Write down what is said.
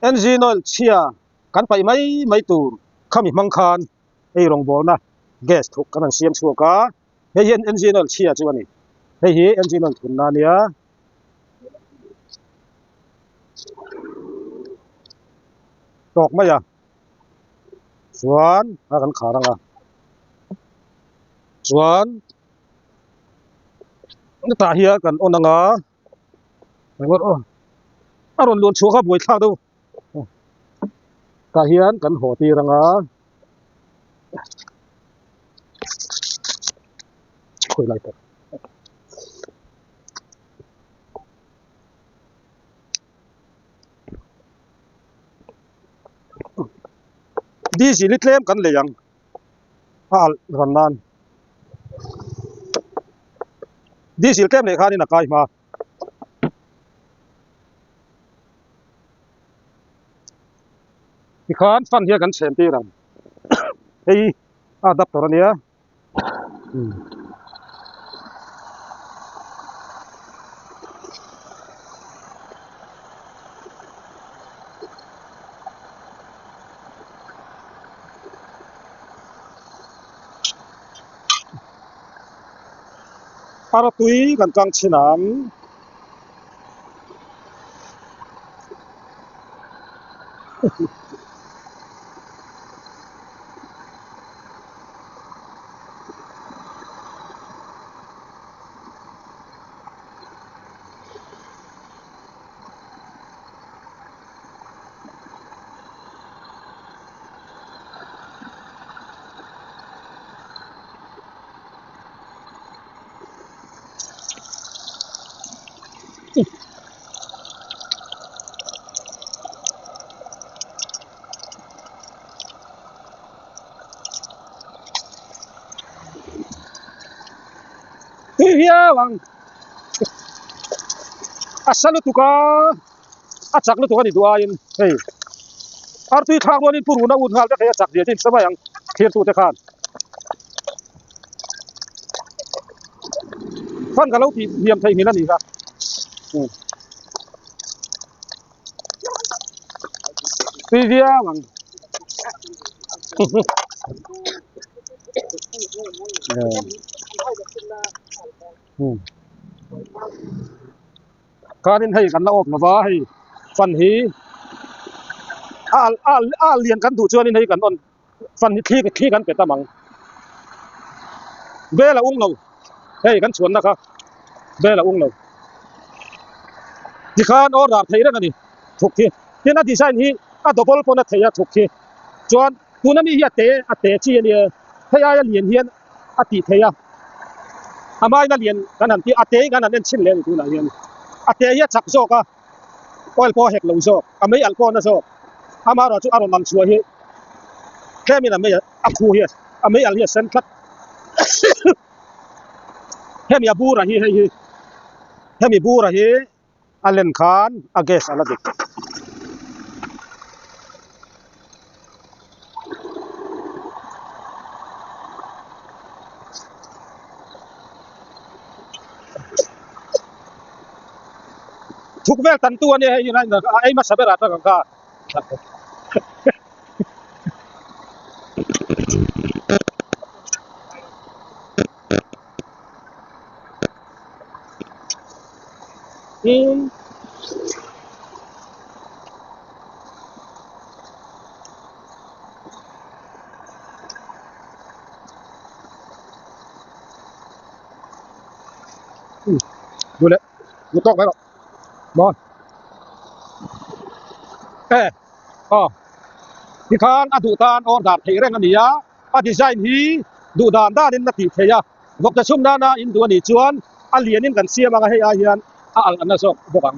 engine oil chia kan pai mai tur khami mang khan ei rong bol na gas thuk kan siam chuka he yen engine oil chia chu ani he hi engine oil thun na nia tok ma ya chuan a kan kharanga chuan ta hiya kan onanga ngor o aron lon chuka boi thla do ta hian kan ho ti ranga khoi lai ta diesel tlem kan le yang al ran nan diesel tlem le khani na kai ma ki khan fan hiya kan chem ti ram ei adapter ania para tui kan kang chinam hiya wang asalu tuka achak lu tuka ni duain hey artui thang lonin puru na un hal ta kaya chak dia tin sabayang thir tu te khan fan galau ti hiam thai mina ni ga hiya wang kanin hay kan la op na wa hay fan hi a lian kan du chuanin hay kan on fan hi thi kan pe tamang bela ung lo hey kan chuan na kha bela ung lo di khan or rap thei ra ni thuk thi tin a design hi a double pona theya thuk thi chuan tunami hi ate chi ni theya ya lian hian a ti theya amai na lian kan an ti ate kan an chin le tu na hian ate ya chak zo ka oil po hek lo zo amai al po na zo ama ro chu aron man chua hi kemi na me a khu hi amai al hi sen khat hemi abura hi hemi bura hi alen khan ages aladik thuk vel tan tu ani hi na ai ma sabera ta ka dule gutok ba mon thì khan adu tan or dar thei reng ania a design hi du dan da din na ti theya vok ta chum na in du ani chuan a lianin kan siam anga hei a hian a al ana sok bokang